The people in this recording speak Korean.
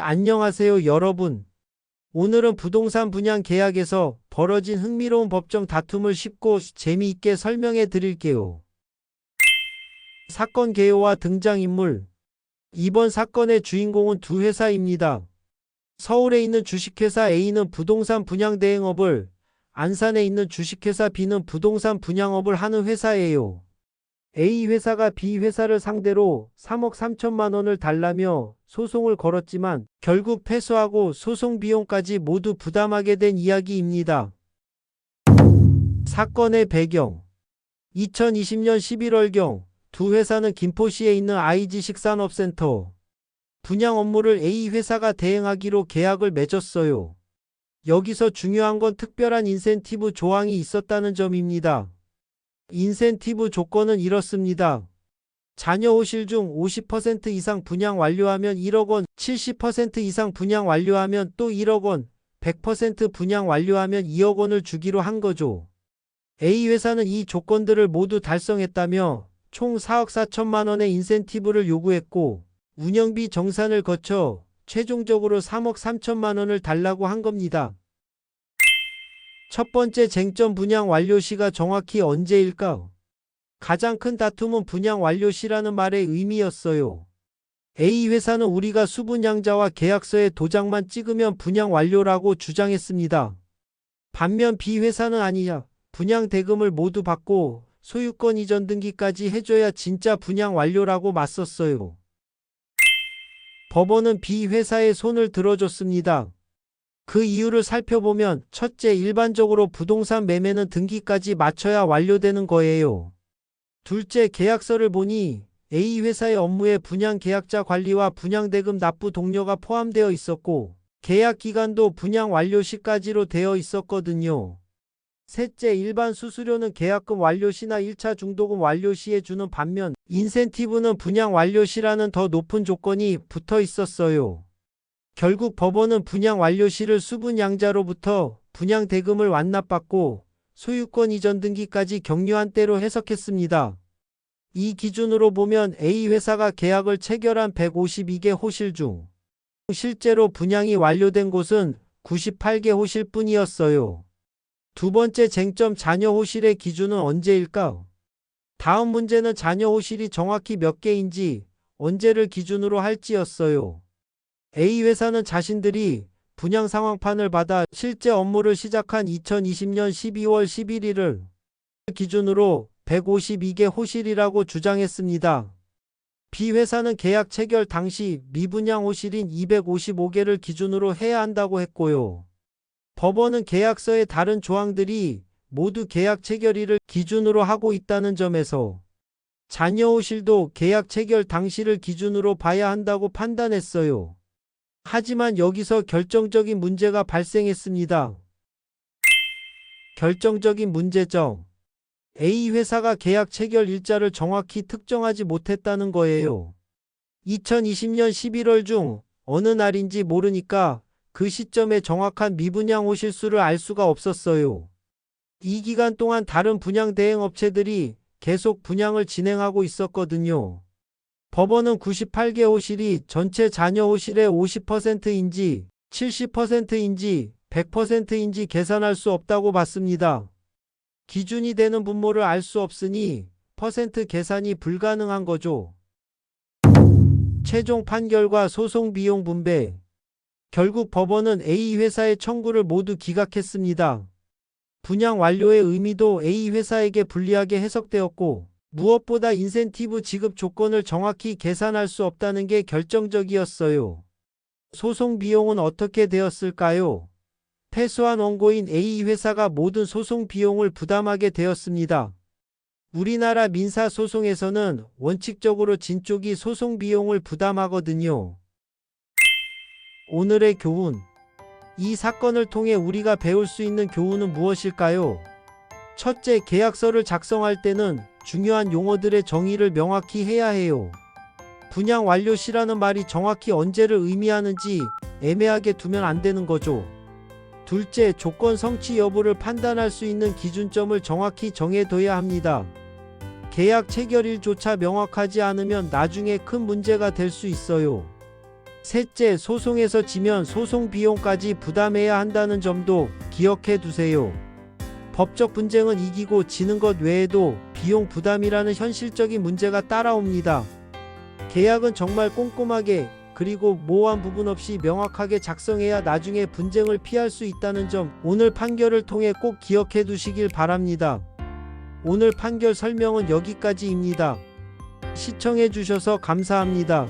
안녕하세요, 여러분. 오늘은 부동산 분양 계약에서 벌어진 흥미로운 법정 다툼을 쉽고 재미있게 설명해 드릴게요. 사건 개요와 등장인물. 이번 사건의 주인공은 두 회사입니다. 서울에 있는 주식회사 A는 부동산 분양 대행업을, 안산에 있는 주식회사 B는 부동산 분양업을 하는 회사예요. A 회사가 B 회사를 상대로 3억 3천만 원을 달라며 소송을 걸었지만 결국 패소하고 소송 비용까지 모두 부담하게 된 이야기입니다. 사건의 배경. 2020년 11월경 두 회사는 김포시에 있는 IG식산업센터 분양 업무를 A 회사가 대행하기로 계약을 맺었어요. 여기서 중요한 건 특별한 인센티브 조항이 있었다는 점입니다. 인센티브 조건은 이렇습니다. 잔여 호실 중 50% 이상 분양 완료하면 1억 원, 70% 이상 분양 완료하면 또 1억 원, 100% 분양 완료하면 2억 원을 주기로 한 거죠. A 회사는 이 조건들을 모두 달성했다며 총 4억 4천만 원의 인센티브를 요구했고 운영비 정산을 거쳐 최종적으로 3억 3천만 원을 달라고 한 겁니다. 첫 번째 쟁점, 분양 완료 시가 정확히 언제일까? 가장 큰 다툼은 분양 완료 시라는 말의 의미였어요. A 회사는 우리가 수분양자와 계약서에 도장만 찍으면 분양 완료라고 주장했습니다. 반면 B 회사는 아니야. 분양 대금을 모두 받고 소유권 이전 등기까지 해줘야 진짜 분양 완료라고 맞섰어요. 법원은 B 회사의 손을 들어줬습니다. 그 이유를 살펴보면 첫째, 일반적으로 부동산 매매는 등기까지 마쳐야 완료되는 거예요. 둘째, 계약서를 보니 A 회사의 업무에 분양계약자 관리와 분양대금 납부 동료가 포함되어 있었고 계약 기간도 분양 완료 시까지로 되어 있었거든요. 셋째, 일반 수수료는 계약금 완료 시나 1차 중도금 완료 시에 주는 반면 인센티브는 분양 완료 시라는 더 높은 조건이 붙어 있었어요. 결국 법원은 분양 완료 시를 수분양자로부터 분양 대금을 완납받고 소유권 이전 등기까지 경료한 때로 해석했습니다. 이 기준으로 보면 A 회사가 계약을 체결한 152개 호실 중 실제로 분양이 완료된 곳은 98개 호실 뿐이었어요. 두 번째 쟁점, 잔여 호실의 기준은 언제일까? 다음 문제는 잔여 호실이 정확히 몇 개인지 언제를 기준으로 할지였어요. A 회사는 자신들이 분양 상황판을 받아 실제 업무를 시작한 2020년 12월 11일을 기준으로 152개 호실이라고 주장했습니다. B 회사는 계약 체결 당시 미분양 호실인 255개를 기준으로 해야 한다고 했고요. 법원은 계약서의 다른 조항들이 모두 계약 체결일을 기준으로 하고 있다는 점에서 잔여 호실도 계약 체결 당시를 기준으로 봐야 한다고 판단했어요. 하지만 여기서 결정적인 문제가 발생했습니다. 결정적인 문제점. A 회사가 계약 체결 일자를 정확히 특정하지 못했다는 거예요. 2020년 11월 중 어느 날인지 모르니까 그 시점에 정확한 미분양 호실 수를 알 수가 없었어요. 이 기간 동안 다른 분양 대행 업체들이 계속 분양을 진행하고 있었거든요. 법원은 98개 호실이 전체 잔여 호실의 50%인지 70%인지 100%인지 계산할 수 없다고 봤습니다. 기준이 되는 분모를 알 수 없으니 퍼센트 계산이 불가능한 거죠. 최종 판결과 소송 비용 분배. 결국 법원은 A 회사의 청구를 모두 기각했습니다. 분양 완료의 의미도 A 회사에게 불리하게 해석되었고 무엇보다 인센티브 지급 조건을 정확히 계산할 수 없다는 게 결정적이었어요. 소송 비용은 어떻게 되었을까요? 패소한 원고인 A 회사가 모든 소송 비용을 부담하게 되었습니다. 우리나라 민사소송에서는 원칙적으로 진 쪽이 소송 비용을 부담하거든요. 오늘의 교훈. 이 사건을 통해 우리가 배울 수 있는 교훈은 무엇일까요? 첫째, 계약서를 작성할 때는 중요한 용어들의 정의를 명확히 해야 해요. 분양 완료 시라는 말이 정확히 언제를 의미하는지 애매하게 두면 안 되는 거죠. 둘째, 조건 성취 여부를 판단할 수 있는 기준점을 정확히 정해둬야 합니다. 계약 체결일조차 명확하지 않으면 나중에 큰 문제가 될 수 있어요. 셋째, 소송에서 지면 소송 비용까지 부담해야 한다는 점도 기억해 두세요. 법적 분쟁은 이기고 지는 것 외에도 비용 부담이라는 현실적인 문제가 따라옵니다. 계약은 정말 꼼꼼하게 그리고 모호한 부분 없이 명확하게 작성해야 나중에 분쟁을 피할 수 있다는 점 오늘 판결을 통해 꼭 기억해 두시길 바랍니다. 오늘 판결 설명은 여기까지입니다. 시청해 주셔서 감사합니다.